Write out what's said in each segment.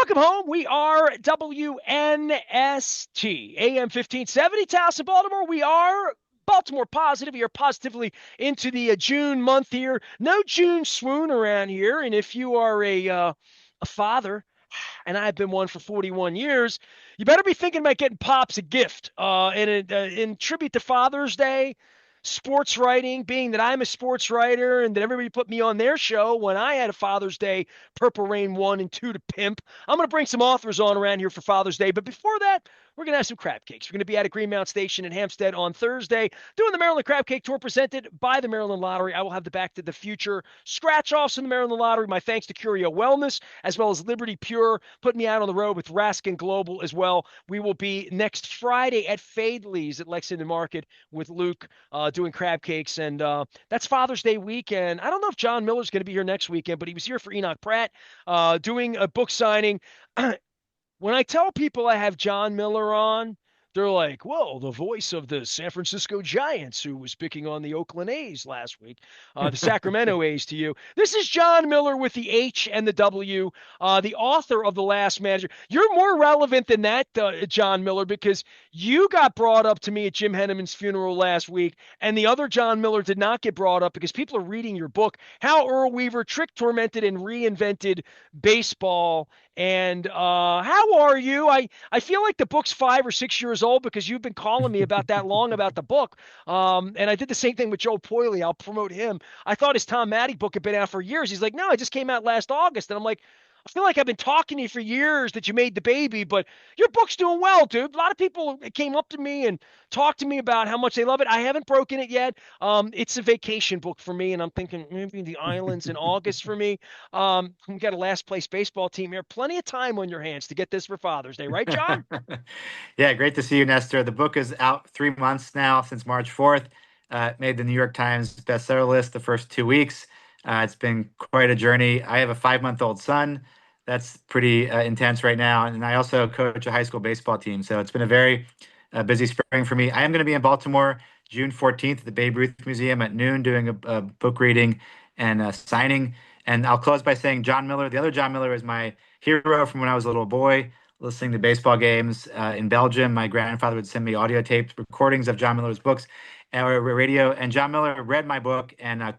Welcome home. We are WNST, AM 1570, Towson, Baltimore. We are Baltimore positive. We are positively into the June month here. No June swoon around here. And if you are a father, and I've been one for 41 years, you better be thinking about getting Pops a gift. In tribute to Father's Day, sports writing, being that I'm a sports writer and that everybody put me on their show when I had a Father's Day Purple Rain 1 and 2 to pimp. I'm going to bring some authors on around here for Father's Day. But before that, we're going to have some crab cakes. We're going to be at a Greenmount Station in Hampstead on Thursday doing the Maryland Crab Cake Tour presented by the Maryland Lottery. I will have the Back to the Future scratch-offs in the Maryland Lottery. My thanks to Curio Wellness as well as Liberty Pure putting me out on the road with Raskin Global as well. We will be next Friday at Fadley's at Lexington Market with Luke doing crab cakes. And that's Father's Day weekend. I don't know if John Miller's going to be here next weekend, but he was here for Enoch Pratt doing a book signing. When I tell people I have John Miller on, they're like, well, the voice of the San Francisco Giants, who was picking on the Oakland A's last week, the Sacramento A's to you. This is John Miller with the H and the W, the author of The Last Manager. You're more relevant than that, John Miller, because you got brought up to me at Jim Henneman's funeral last week, and the other John Miller did not get brought up because people are reading your book, How Earl Weaver Tricked, Tormented, and Reinvented Baseball. And how are you? I feel like the book's 5 or 6 years old because you've been calling me about that long about the book. And I did the same thing with Joe Poiley. I'll promote him. I thought his Tom Maddie book had been out for years. He's like, no, it just came out last August. And I'm like, I feel like I've been talking to you for years that you made the baby, but your book's doing well, dude. A lot of people came up to me and talked to me about how much they love it. I haven't broken it yet. It's a vacation book for me, and I'm thinking maybe the islands in August for me. We got a last place baseball team here. Plenty of time on your hands to get this for Father's Day, right, John? Yeah, great to see you, Nestor. The book is out 3 months now, since March 4th. It made the New York Times bestseller list the first 2 weeks. It's been quite a journey. I have a 5-month-old son. That's pretty intense right now. And I also coach a high school baseball team. So it's been a very busy spring for me. I am going to be in Baltimore June 14th at the Babe Ruth Museum at noon doing a book reading and a signing. And I'll close by saying John Miller, the other John Miller, is my hero from when I was a little boy listening to baseball games in Belgium. My grandfather would send me audio tapes, recordings of John Miller's books, or radio. And John Miller read my book and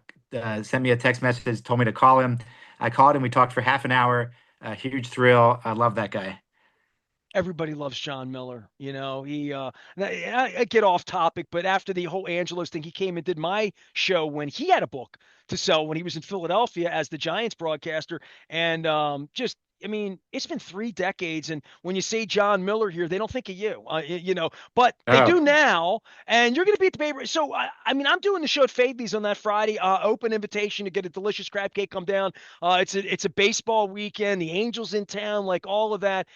sent me a text message, told me to call him. I called him. We talked for half an hour. A huge thrill. I love that guy. Everybody loves John Miller. You know, I get off topic, but after the whole Angelos thing, he came and did my show when he had a book to sell when he was in Philadelphia as the Giants broadcaster. And I mean, it's been 3 decades. And when you say John Miller here, they don't think of you, but they Oh, do now. And you're going to be at the Bay. So, I mean, I'm doing the show at Fadley's on that Friday. Open invitation to get a delicious crab cake. Come down. It's a baseball weekend. The Angels in town, like all of that.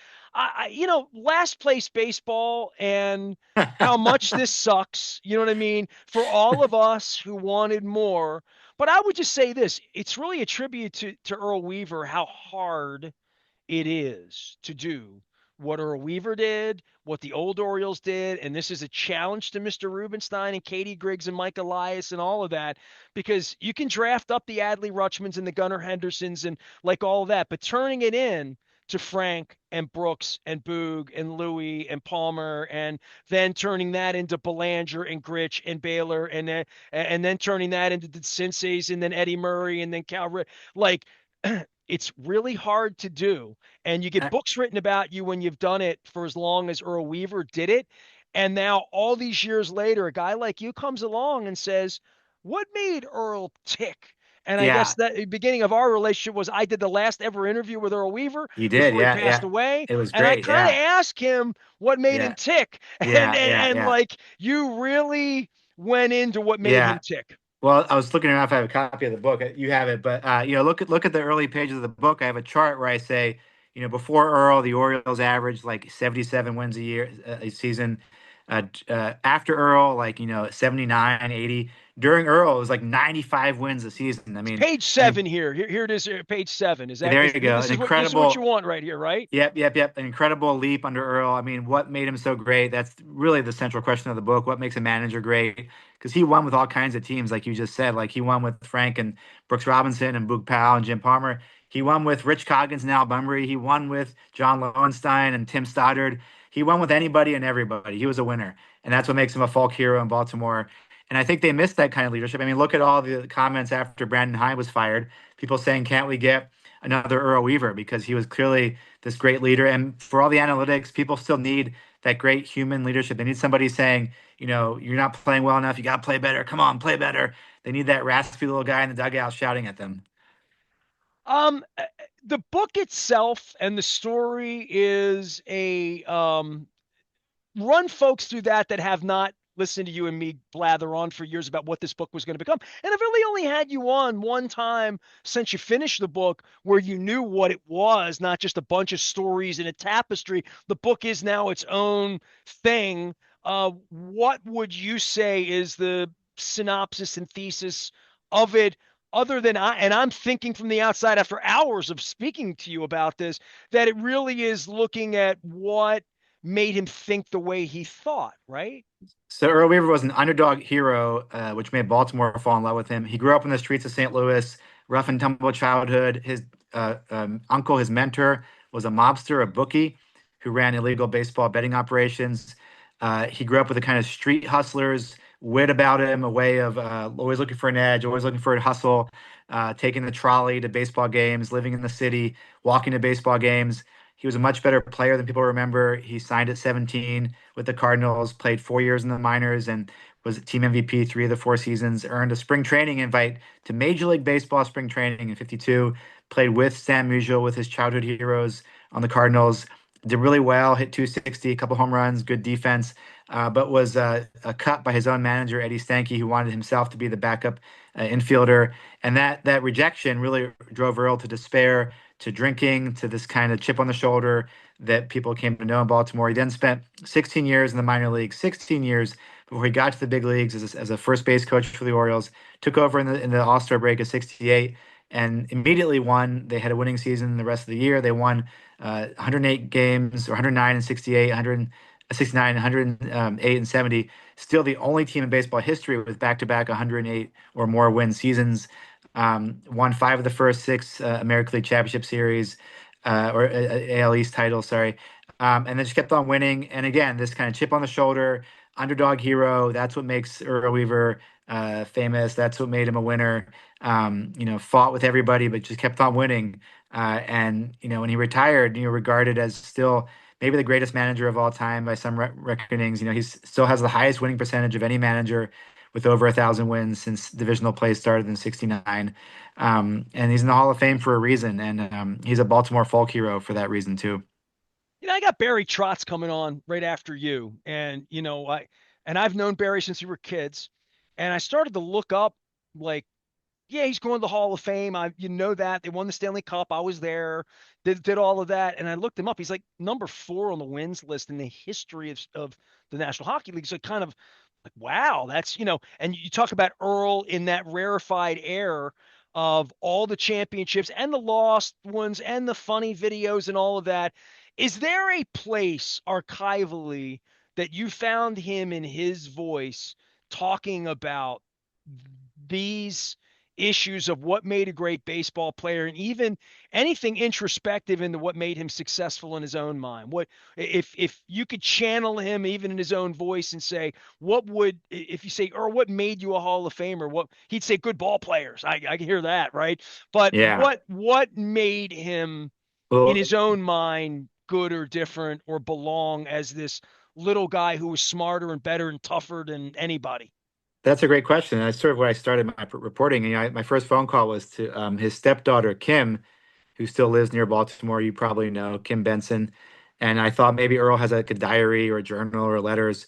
Last place baseball and how much this sucks. You know what I mean? For all of us who wanted more. But I would just say this: it's really a tribute to Earl Weaver, how hard it is to do what Earl Weaver did, what the old Orioles did, and this is a challenge to Mr. Rubenstein and Katie Griggs and Mike Elias and all of that, because you can draft up the Adley Rutschmans and the Gunnar Hendersons and like all of that, but turning it in to Frank and Brooks and Boog and Louie and Palmer, and then turning that into Belanger and Gritch and Baylor, and then turning that into the Cincy's and then Eddie Murray and then like it's really hard to do. And you get books written about you when you've done it for as long as Earl Weaver did it. And now, all these years later, a guy like you comes along and says, what made Earl tick? And I guess yeah, that the beginning of our relationship was I did the last ever interview with Earl Weaver you did. before he Yeah, passed yeah. away. It was And I great. kind of Yeah, asked him what made him yeah, tick. And, yeah, and, yeah, and yeah, like, you really went into what made him yeah. tick. Well, I was looking around if I have a copy of the book. You have it, but look at the early pages of the book. I have a chart where I say, before Earl, the Orioles averaged like 77 wins a season. After Earl, like 79, 80. During Earl, it was like 95 wins a season. I It's mean, page and seven here. Here it is. Here, page seven. Is that there is you go. this An is what you incredible. want right here, right? Yep, yep, yep. An incredible leap under Earl. I mean, what made him so great? That's really the central question of the book. What makes a manager great? Because he won with all kinds of teams, like you just said. Like he won with Frank and Brooks Robinson and Boog Powell and Jim Palmer. He won with Rich Coggins and Al Bunbury. He won with John Lowenstein and Tim Stoddard. He won with anybody and everybody. He was a winner, and that's what makes him a folk hero in Baltimore. And I think they missed that kind of leadership. I mean, look at all the comments after Brandon Hyde was fired. People saying, "Can't we get another Earl Weaver?" Because he was clearly this great leader. And for all the analytics, people still need that great human leadership. They need somebody saying, you're not playing well enough. You got to play better. Come on, play better. They need that raspy little guy in the dugout shouting at them. Um, the book itself and the story is a run folks through that have not listened to you and me blather on for years about what this book was going to become. And I've really only had you on one time since you finished the book where you knew what it was, not just a bunch of stories in a tapestry. The book is now its own thing. What would you say is the synopsis and thesis of it? Other than I'm thinking from the outside after hours of speaking to you about this, that it really is looking at what made him think the way he thought, right? So Earl Weaver was an underdog hero, which made Baltimore fall in love with him. He grew up in the streets of St. Louis, rough and tumble childhood. His uncle, his mentor, was a mobster, a bookie who ran illegal baseball betting operations. He grew up with a kind of street hustlers wit about him, a way of always looking for an edge, always looking for a hustle, taking the trolley to baseball games, living in the city, walking to baseball games. He was a much better player than people remember. He signed at 17 with the Cardinals, played 4 years in the minors, and was team MVP 3 of the 4 seasons. Earned a spring training invite to Major League Baseball spring training in '52. Played with Sam Musial, with his childhood heroes on the Cardinals. Did really well, hit 260, a couple home runs, good defense, but was cut by his own manager, Eddie Stanky, who wanted himself to be the backup infielder. And that rejection really drove Earl to despair, to drinking, to this kind of chip on the shoulder that people came to know in Baltimore. He then spent 16 years in the minor leagues, 16 years before he got to the big leagues as a first base coach for the Orioles. Took over in the All Star break of '68 and immediately won. They had a winning season the rest of the year. They won 108 games, or 109 and 68, 169, 108 and 70. Still the only team in baseball history with back-to-back 108 or more win seasons. Won 5 of the first 6 American League Championship Series, or AL East titles, sorry. And then just kept on winning. And again, this kind of chip on the shoulder, underdog hero. That's what makes Earl Weaver famous. That's what made him a winner. Fought with everybody, but just kept on winning. And when he retired, regarded as still maybe the greatest manager of all time by some reckonings. He still has the highest winning percentage of any manager, with over 1,000 wins since divisional play started in '69. And he's in the Hall of Fame for a reason, and he's a Baltimore folk hero for that reason too. I got Barry Trotz coming on right after you, and I've known Barry since we were kids, and I started to look up, like, yeah, he's going to the Hall of Fame. That they won the Stanley Cup. I was there, did all of that, and I looked him up. He's like number 4 on the wins list in the history of the National Hockey League. So kind of like, wow, that's And you talk about Earl in that rarefied air of all the championships and the lost ones and the funny videos and all of that. Is there a place archivally that you found him in his voice talking about these issues of what made a great baseball player, and even anything introspective into what made him successful in his own mind? What if you could channel him even in his own voice and say, what would, if you say, or what made you a Hall of Famer? What he'd say, good ball players. I can hear that, right? But Yeah. what made him in Well, his own mind good or different or belong as this little guy who was smarter and better and tougher than anybody? that's a great question. And that's sort of where I started my reporting. My first phone call was to his stepdaughter, Kim, who still lives near Baltimore. You probably know Kim Benson. And I thought maybe Earl has like a diary or a journal or letters.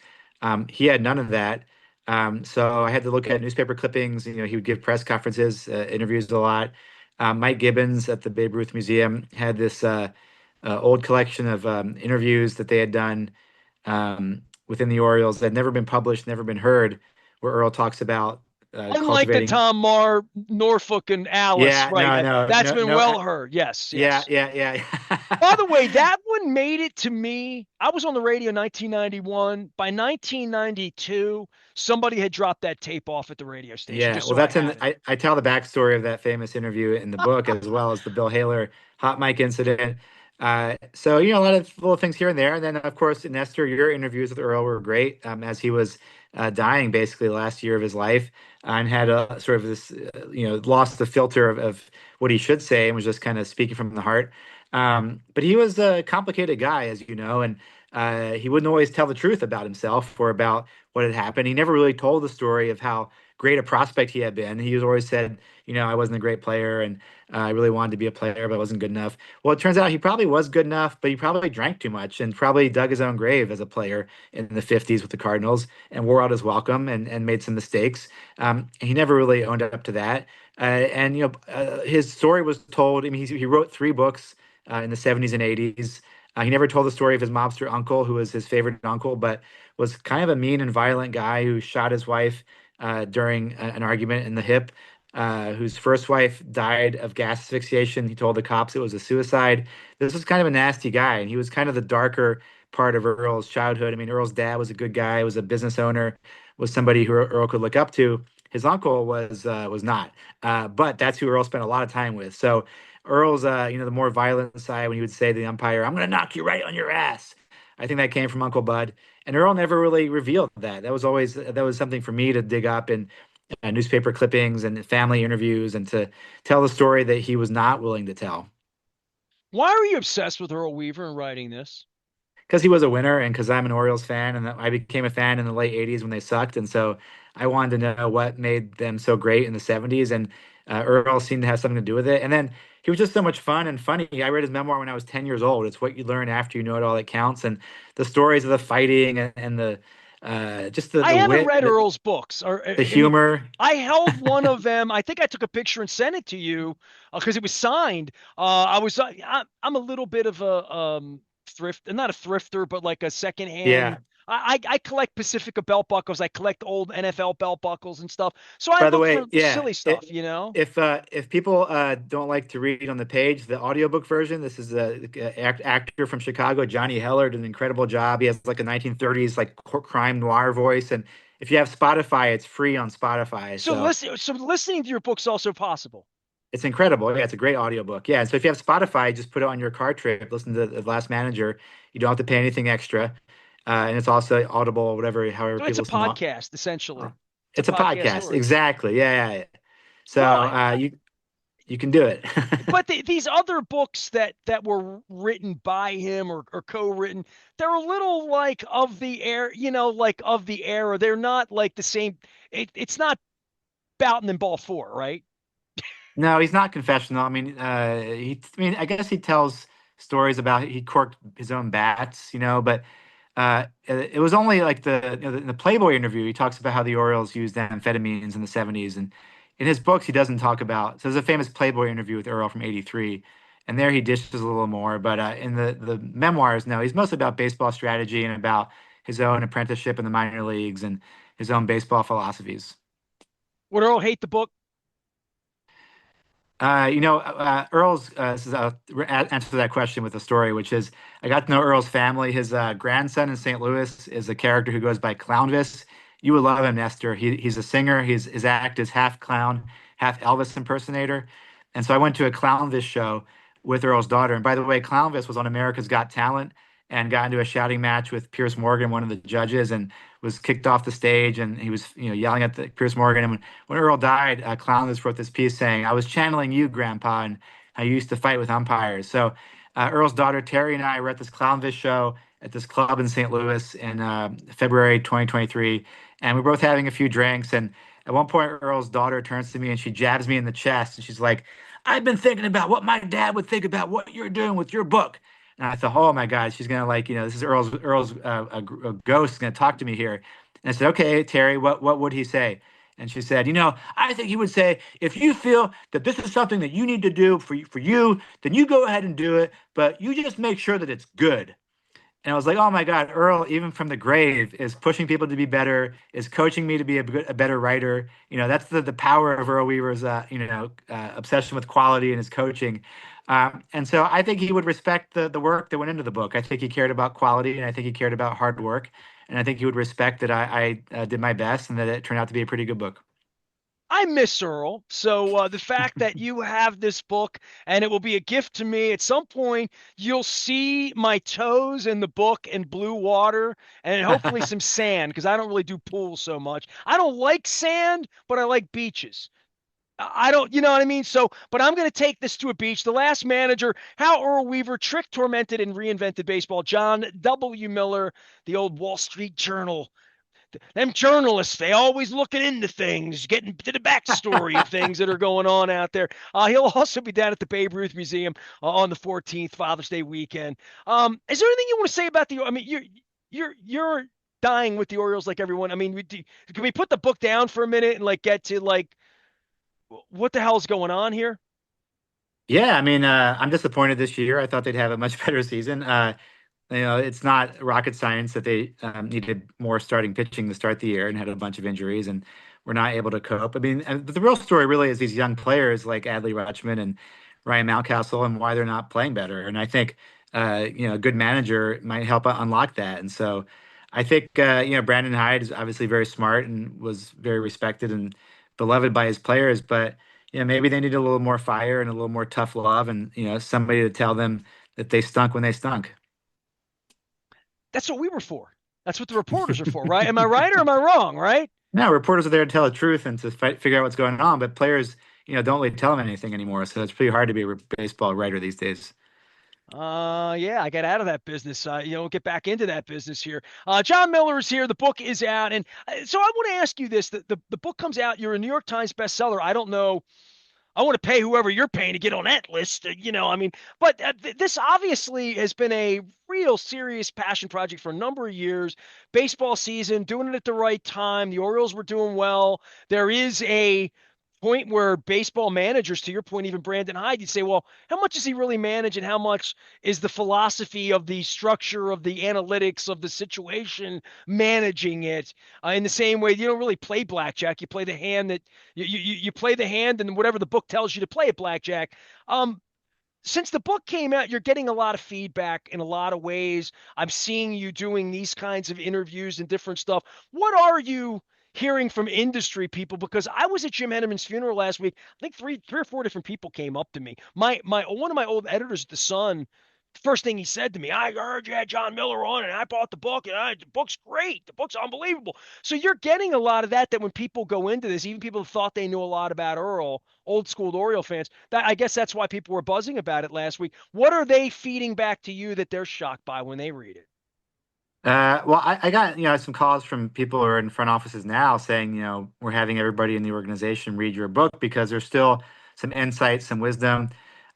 He had none of that. So I had to look at newspaper clippings. He would give press conferences, interviews a lot. Mike Gibbons at the Babe Ruth Museum had this old collection of interviews that they had done within the Orioles that had never been published, never been heard, where Earl talks about Unlike the cultivating. Tom Marr, Norfolk, and Alice, Yeah, right? no, no, That's no, been no. well heard. Yes, Yeah, yes. yeah, yeah. By the way, that one made it to me. I was on the radio in 1991. By 1992, somebody had dropped that tape off at the radio station Yeah, just well, so I that's in. had it. I tell the backstory of that famous interview in the book, as well as the Bill Haler hot mic incident. So a lot of little things here and there, and then of course, Nestor, your interviews with Earl were great, as he was dying basically the last year of his life, and had a sort of this, lost the filter of what he should say and was just kind of speaking from the heart. But he was a complicated guy, as you know, and he wouldn't always tell the truth about himself or about what had happened. He never really told the story of how great a prospect he had been. He was always said, I wasn't a great player and I really wanted to be a player, but I wasn't good enough. Well, it turns out he probably was good enough, but he probably drank too much and probably dug his own grave as a player in the 50s with the Cardinals and wore out his welcome and made some mistakes. He never really owned up to that. His story was told. I mean, he wrote three books in the 70s and 80s. He never told the story of his mobster uncle, who was his favorite uncle, but was kind of a mean and violent guy who shot his wife during an argument in the hip, whose first wife died of gas asphyxiation. He told the cops it was a suicide. This was kind of a nasty guy, and he was kind of the darker part of Earl's childhood. I mean, Earl's dad was a good guy, was a business owner, was somebody who Earl could look up to. His uncle was not, but that's who Earl spent a lot of time with. So Earl's, the more violent side, when he would say to the umpire, "I'm going to knock you right on your ass." I think that came from Uncle Bud. And Earl never really revealed that. That was something for me to dig up in newspaper clippings and family interviews and to tell the story that he was not willing to tell Why are you obsessed with Earl Weaver and writing this? because he was a winner and because I'm an Orioles fan and I became a fan in the late 80s when they sucked. And so I wanted to know what made them so great in the 70s. And Earl seemed to have something to do with it. And then he was just so much fun and funny. I read his memoir when I was 10 years old. It's what you learn after you know it all that counts. And the stories of the fighting and the just I the haven't wit, read Earl's books, or the I mean, humor. I held one of them. I think I took a picture and sent it to you because it was signed. I'm a little bit of a thrift, not a thrifter, but like a secondhand. Yeah. I collect Pacifica belt buckles. I collect old NFL belt buckles and stuff. So I By the look for way, yeah, silly stuff, you know. if people don't like to read on the page, the audiobook version, this is a actor from Chicago, Johnny Heller, did an incredible job. He has like a 1930s like crime noir voice, and if you have Spotify, it's free on Spotify. So So listening to your book's also possible. it's incredible. Yeah, it's a great audiobook. Yeah, and so if you have Spotify, just put it on your car trip, listen to The Last Manager. You don't have to pay anything extra, and it's also Audible, whatever, however So it's people a listen to. podcast Uh, essentially. It's a It's a podcast podcast, story. exactly. Yeah, yeah, yeah. So Well, you can do it. but these other books that were written by him or co-written, they're a little like of the air, like of the era. They're not like the same. It's not Boughton and Ball Four, right? No, he's not confessional. I guess he tells stories about he corked his own bats, but it was only like in the Playboy interview, he talks about how the Orioles used amphetamines in the 70s. And in his books, he doesn't talk about, so there's a famous Playboy interview with Earl from 83. And there he dishes a little more. But in the memoirs, no, he's mostly about baseball strategy and about his own apprenticeship in the minor leagues and his own baseball philosophies. Would Earl hate the book? Earl's, this is, answer that question with a story, which is I got to know Earl's family. His grandson in St. Louis is a character who goes by Clownvis. You would love him, Nestor. He's a singer. His act is half clown, half Elvis impersonator. And so I went to a Clownvis show with Earl's daughter. And by the way, Clownvis was on America's Got Talent and got into a shouting match with Pierce Morgan, one of the judges, and was kicked off the stage. And he was, yelling at Pierce Morgan. And when Earl died, Clownvis wrote this piece saying, "I was channeling you, Grandpa, and how you used to fight with umpires." So Earl's daughter Terry and I were at this Clownvis show at this club in St. Louis in February 2023, and we were both having a few drinks. And at one point, Earl's daughter turns to me and she jabs me in the chest, and she's like, "I've been thinking about what my dad would think about what you're doing with your book." And I thought, oh my God, she's gonna this is Earl's a ghost gonna talk to me here. And I said, okay, Terry, what would he say? And she said, I think he would say, if you feel that this is something that you need to do for you, then you go ahead and do it, but you just make sure that it's good. And I was like, oh my God, Earl, even from the grave, is pushing people to be better, is coaching me to be a better writer. That's the power of Earl Weaver's, obsession with quality and his coaching. And so I think he would respect the work that went into the book. I think he cared about quality, and I think he cared about hard work. And I think he would respect that I did my best and that it turned out to be a pretty good book. I miss Earl. So the fact that you have this book and it will be a gift to me at some point, you'll see my toes in the book in blue water and hopefully some sand because I don't really do pools so much. I don't like sand, but I like beaches. I don't, you know what I mean? So, but I'm going to take this to a beach. The last manager, how Earl Weaver tricked, tormented, and reinvented baseball. John W. Miller, the old Wall Street Journal, them journalists, they always looking into things, getting to the backstory of things that are going on out there. He'll also be down at the Babe Ruth Museum on the 14th, Father's Day weekend. Is there anything you want to say about the? I mean, you're dying with the Orioles like everyone. I mean, can we put the book down for a minute and like get to like what the hell's going on here? Yeah, I mean, I'm disappointed this year. I thought they'd have a much better season. It's not rocket science that they needed more starting pitching to start the year and had a bunch of injuries and were not able to cope. I mean, and the real story really is these young players like Adley Rutschman and Ryan Mountcastle and why they're not playing better. And I think, a good manager might help unlock that. And so I think, Brandon Hyde is obviously very smart and was very respected and beloved by his players, but maybe they need a little more fire and a little more tough love and, somebody to tell them that they stunk when they stunk. That's what we were for. That's what the reporters are for, right? Am I right or am I wrong, right? No, reporters are there to tell the truth and to figure out what's going on, but players, don't really tell them anything anymore. So it's pretty hard to be a baseball writer these days. Yeah, I got out of that business. Get back into that business here. John Miller is here. The book is out. And so I want to ask you this. The book comes out. You're a New York Times bestseller. I don't know. I want to pay whoever you're paying to get on that list. I mean, but this obviously has been a real serious passion project for a number of years. Baseball season, doing it at the right time. The Orioles were doing well. There is a point where baseball managers, to your point, even Brandon Hyde, you'd say, well, how much does he really manage and how much is the philosophy of the structure of the analytics of the situation managing it? In the same way, you don't really play blackjack. You play the hand that you play the hand and whatever the book tells you to play at blackjack. Since the book came out, you're getting a lot of feedback in a lot of ways. I'm seeing you doing these kinds of interviews and different stuff. What are you hearing from industry people? Because I was at Jim Henneman's funeral last week. I think three or four different people came up to me. My one of my old editors at the Sun, first thing he said to me, I heard you had John Miller on and I bought the book and the book's great. The book's unbelievable. So you're getting a lot of that when people go into this, even people who thought they knew a lot about Earl, old school Oriole fans, that I guess that's why people were buzzing about it last week. What are they feeding back to you that they're shocked by when they read it? Well, I got, some calls from people who are in front offices now saying, we're having everybody in the organization read your book because there's still some insight, some wisdom.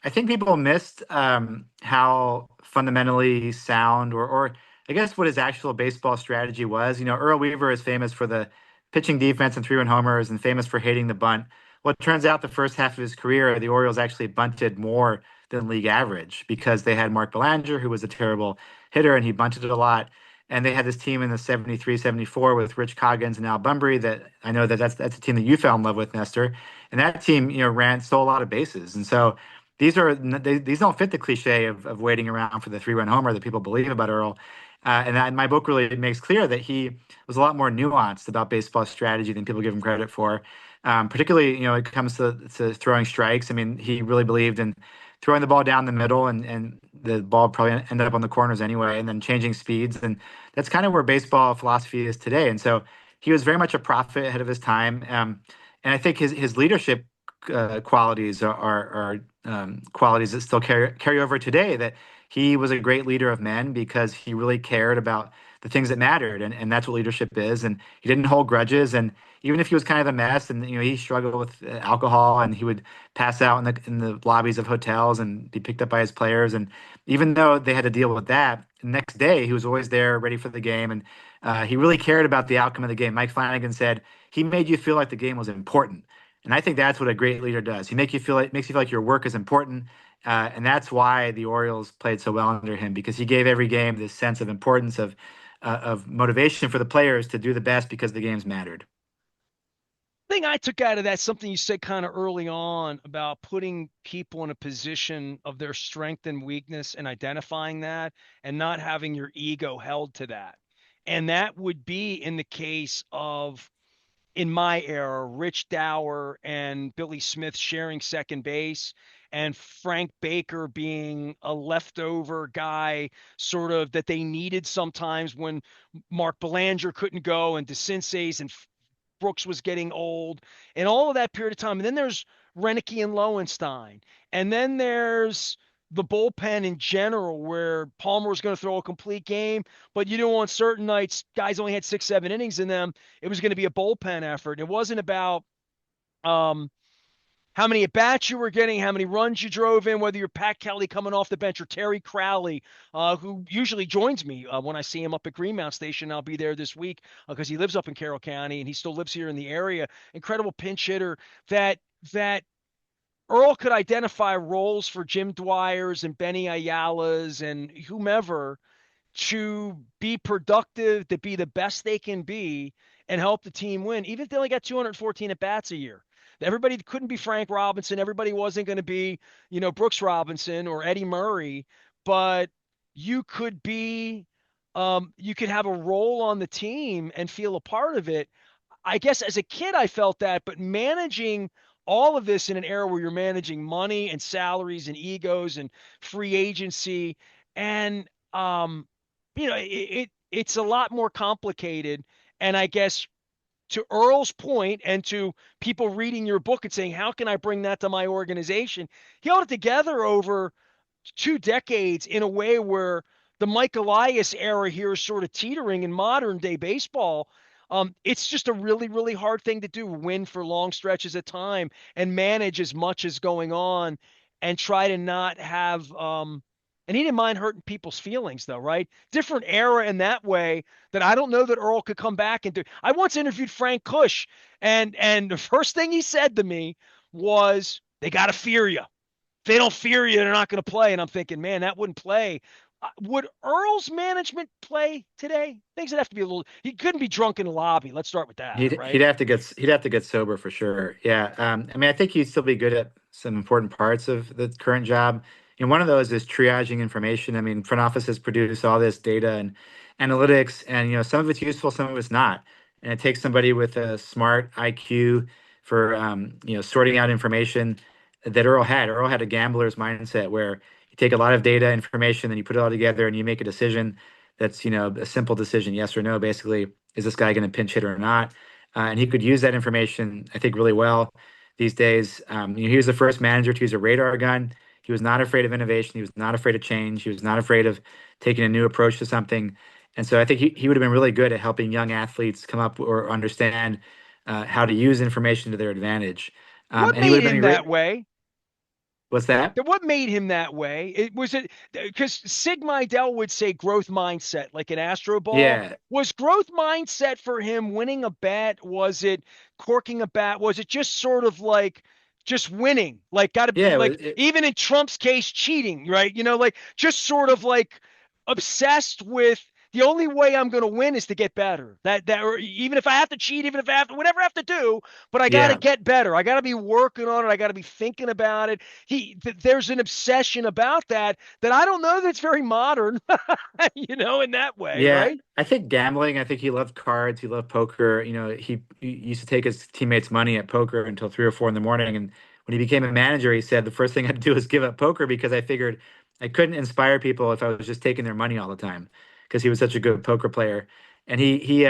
I think people missed how fundamentally sound or I guess what his actual baseball strategy was. Earl Weaver is famous for the pitching defense and three-run homers and famous for hating the bunt. Well, it turns out the first half of his career, the Orioles actually bunted more than league average because they had Mark Belanger, who was a terrible hitter, and he bunted it a lot. And they had this team in the 73, 74 with Rich Coggins and Al Bunbury that I know that's a team that you fell in love with, Nestor. And that team, stole a lot of bases. And so these don't fit the cliche of waiting around for the three-run homer that people believe about Earl. My book really makes clear that he was a lot more nuanced about baseball strategy than people give him credit for. Particularly, it comes to throwing strikes. I mean, he really believed in throwing the ball down the middle and the ball probably ended up on the corners anyway, and then changing speeds. And that's kind of where baseball philosophy is today. And so he was very much a prophet ahead of his time. And I think his leadership qualities are qualities that still carry over today. That he was a great leader of men because he really cared about the things that mattered, and that's what leadership is. And he didn't hold grudges. And even if he was kind of a mess, and he struggled with alcohol, and he would pass out in the lobbies of hotels and be picked up by his players. And even though they had to deal with that, the next day he was always there, ready for the game, and he really cared about the outcome of the game. Mike Flanagan said he made you feel like the game was important. And I think that's what a great leader does. Makes you feel like your work is important, And that's why the Orioles played so well under him, because he gave every game this sense of importance of motivation for the players to do the best because the games mattered. Thing I took out of that, something you said kind of early on about putting people in a position of their strength and weakness and identifying that and not having your ego held to that. And that would be in the case of, in my era, Rich Dower and Billy Smith sharing second base, and Frank Baker being a leftover guy, sort of that they needed sometimes when Mark Belanger couldn't go and DeCinces and Brooks was getting old, and all of that period of time. And then there's Renicky and Lowenstein. And then there's the bullpen in general, where Palmer was going to throw a complete game, but you know, on certain nights, guys only had 6, 7 innings in them. It was going to be a bullpen effort. It wasn't about um, how many at bats you were getting, how many runs you drove in, whether you're Pat Kelly coming off the bench or Terry Crowley, who usually joins me when I see him up at Greenmount Station. I'll be there this week because he lives up in Carroll County and he still lives here in the area. Incredible pinch hitter that that Earl could identify roles for Jim Dwyer's and Benny Ayala's and whomever to be productive, to be the best they can be, and help the team win, even if they only got 214 at bats a year. Everybody couldn't be Frank Robinson. Everybody wasn't going to be, Brooks Robinson or Eddie Murray, but you could be, you could have a role on the team and feel a part of it. I guess as a kid, I felt that, but managing all of this in an era where you're managing money and salaries and egos and free agency, and it's a lot more complicated. And I guess, to Earl's point and to people reading your book and saying, how can I bring that to my organization? He held it together over 2 decades in a way where the Mike Elias era here is sort of teetering in modern day baseball. It's just a really, really hard thing to do, win for long stretches of time and manage as much as going on and try to not have, and he didn't mind hurting people's feelings though, right? Different era in that way that I don't know that Earl could come back and do. I once interviewed Frank Cush, and the first thing he said to me was, they got to fear you. If they don't fear you, they're not going to play. And I'm thinking, man, that wouldn't play. Would Earl's management play today? Things would have to be a little. He couldn't be drunk in the lobby. Let's start with that, He'd right? have to get sober for sure. Yeah. I mean, I think he'd still be good at some important parts of the current job. And one of those is triaging information. I mean, front offices produce all this data and analytics, and some of it's useful, some of it's not. And it takes somebody with a smart IQ for sorting out information that Earl had. Earl had a gambler's mindset where you take a lot of data information, then you put it all together and you make a decision that's a simple decision, yes or no, basically. Is this guy going to pinch hit or not? And he could use that information, I think, really well these days. He was the first manager to use a radar gun. He was not afraid of innovation. He was not afraid of change. He was not afraid of taking a new approach to something. And so I think he would have been really good at helping young athletes come up or understand how to use information to their advantage. What And he would made have been him a great. that way? What's that? What made him that way? It was it because Sig Mejdel would say growth mindset, like an Astro Ball. Yeah. Was growth mindset for him winning a bet? Was it corking a bat? Was it just sort of like just winning? Like, got to be Yeah. like, even in Trump's case, cheating, right? Like just sort of like obsessed with, the only way I'm going to win is to get better. Or even if I have to cheat, even if I have to, whatever I have to do, but I got to Yeah. get better. I got to be working on it. I got to be thinking about it. There's an obsession about that I don't know that's very modern, in that way, Yeah, right? I think gambling. I think he loved cards. He loved poker. He used to take his teammates' money at poker until 3 or 4 in the morning. And when he became a manager, he said the first thing I'd do is give up poker because I figured I couldn't inspire people if I was just taking their money all the time, because he was such a good poker player. And he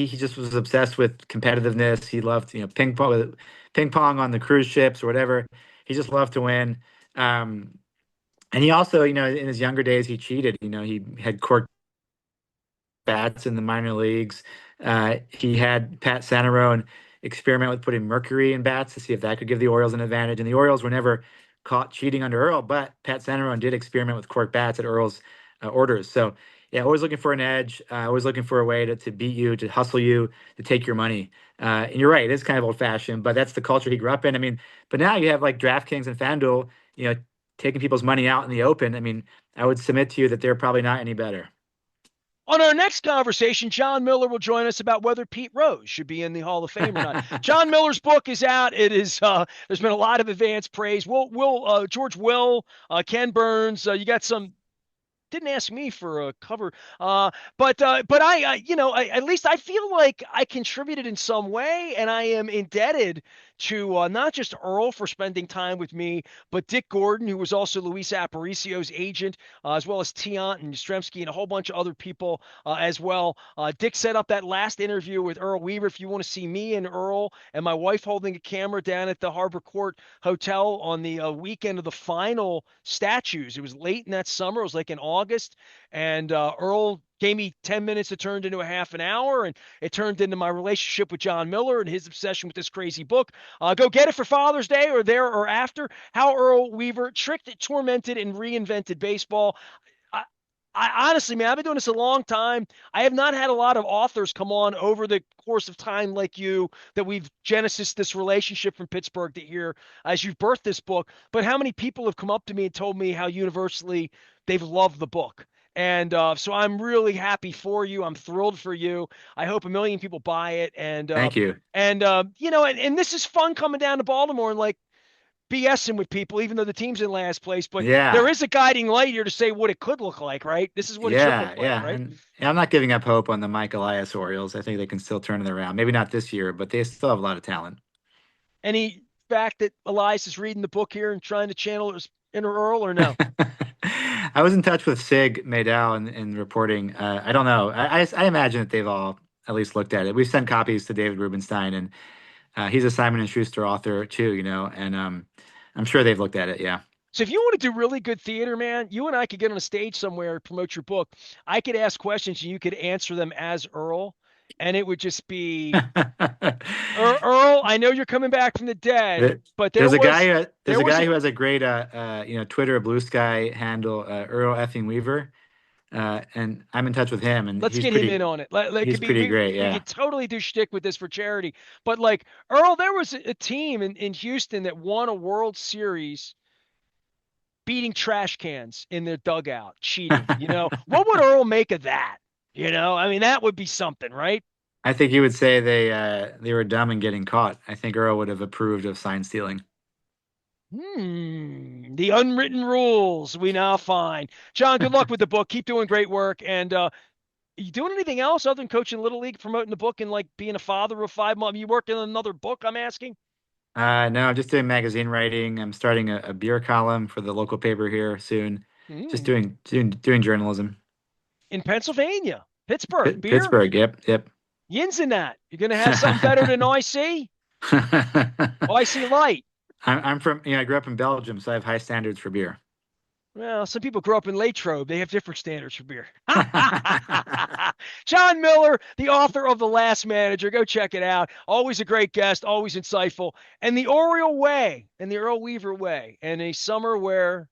just was obsessed with competitiveness. He loved ping pong on the cruise ships or whatever. He just loved to win. And he also, in his younger days, he cheated. He had cork bats in the minor leagues. He had Pat Santarone experiment with putting mercury in bats to see if that could give the Orioles an advantage. And the Orioles were never caught cheating under Earl, but Pat Santarone did experiment with cork bats at Earl's orders. So, yeah, always looking for an edge, always looking for a way to beat you, to hustle you, to take your money. And you're right, it is kind of old fashioned, but that's the culture he grew up in. I mean, but now you have like DraftKings and FanDuel, you know, taking people's money out in the open, I mean, I would submit to you that they're probably not any better. On our next conversation, John Miller will join us about whether Pete Rose should be in the Hall of Fame or not. John Miller's book is out. It is there's been a lot of advance praise. George Will, Ken Burns, you got some didn't ask me for a cover. But at least I feel like I contributed in some way, and I am indebted to not just Earl for spending time with me, but Dick Gordon, who was also Luis Aparicio's agent, as well as Tiant and Yastrzemski and a whole bunch of other people as well. Dick set up that last interview with Earl Weaver. If you want to see me and Earl and my wife holding a camera down at the Harbor Court Hotel on the weekend of the final statues, it was late in that summer. It was like in August, and Earl gave me 10 minutes. It turned into a half an hour, and it turned into my relationship with John Miller and his obsession with this crazy book. Go get it for Father's Day or there or after. How Earl Weaver tricked, tormented, and reinvented baseball. I, I honestly, man, I've been doing this a long time. I have not had a lot of authors come on over the course of time like you that we've genesis this relationship from Pittsburgh to here as you've birthed this book. But how many people have come up to me and told me how universally they've loved the book? And so I'm really happy for you. I'm thrilled for you. I hope a million people buy it. Thank you. And this is fun coming down to Baltimore and like BSing with people, even though the team's in last place. But there Yeah. is a guiding light here to say what it could look like, right? This is what it should look Yeah, like, yeah. right? And I'm not giving up hope on the Mike Elias Orioles. I think they can still turn it around. Maybe not this year, but they still have a lot of talent. Any fact that Elias is reading the book here and trying to channel his inner Earl or no? I was in touch with Sig Medow in reporting. I don't know. I imagine that they've all at least looked at it. We've sent copies to David Rubenstein, and he's a Simon and Schuster author too, and I'm sure they've looked at it. Yeah. So if you want to do really good theater, man, you and I could get on a stage somewhere, promote your book. I could ask questions and you could answer them as Earl, and it would just be Earl, I know you're coming back from the dead, but There's a guy there there's a was guy a who has a great Twitter Blue Sky handle, Earl effing Weaver, and I'm in touch with him, and let's get him in on it. Like he's could be pretty great. we Yeah. could totally do shtick with this for charity. But like Earl, there was a team in Houston that won a World Series beating trash cans in their dugout, cheating. What would Earl make of that? I mean, that would be something, right? I think you would say they were dumb and getting caught. I think Earl would have approved of sign stealing. The unwritten rules we now find. John, good luck with the book. Keep doing great work. And you doing anything else other than coaching Little League, promoting the book, and like being a father of 5 months? You working on another book, I'm asking? No, I'm just doing magazine writing. I'm starting a beer column for the local paper here soon. Just Hmm. doing journalism. In Pennsylvania, Pittsburgh, beer, Pittsburgh. Yep, yep. yins in that. You're going to have something better than IC? IC Light. I'm from, I grew up in Belgium, so I have high standards for beer. Well, some people grow up in Latrobe. They have different standards for beer. John Miller, the author of The Last Manager. Go check it out. Always a great guest, always insightful. And the Oriole Way and the Earl Weaver Way. And a summer where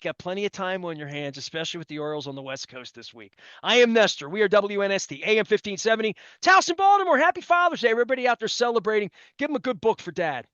you got plenty of time on your hands, especially with the Orioles on the West Coast this week. I am Nestor. We are WNST, AM 1570. Towson, Baltimore. Happy Father's Day. Everybody out there celebrating. Give them a good book for dad.